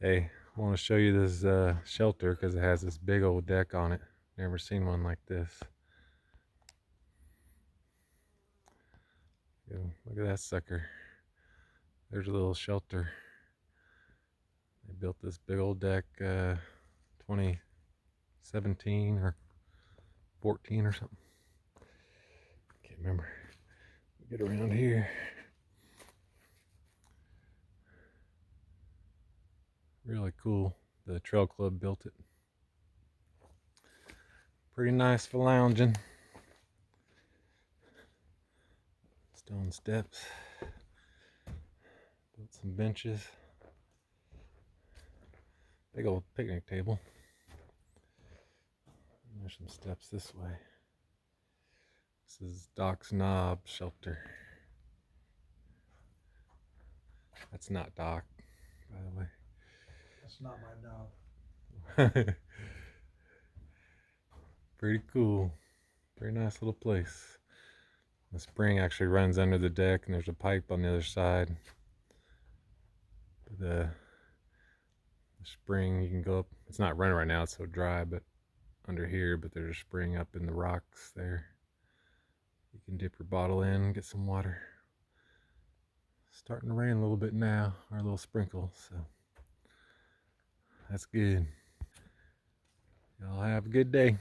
Hey, I want to show you this shelter because it has this big old deck on it. Never seen one like this. Look at that sucker. There's a little shelter. They built this big old deck 2017 or 14 or something. Can't remember. Get around here. Really cool. The Trail Club built it. Pretty nice for lounging. Stone steps. Built some benches. Big old picnic table. And there's some steps this way. This is Doc's Knob shelter. That's not Doc, by the way. That's not my knob. Pretty cool. Very nice little place. The spring actually runs under the deck and there's a pipe on the other side. The spring, you can go up. It's not running right now, it's so dry, but under here, but there's a spring up in the rocks there. You can dip your bottle in, get some water. It's starting to rain a little bit now, or a little sprinkle, so that's good. Y'all have a good day.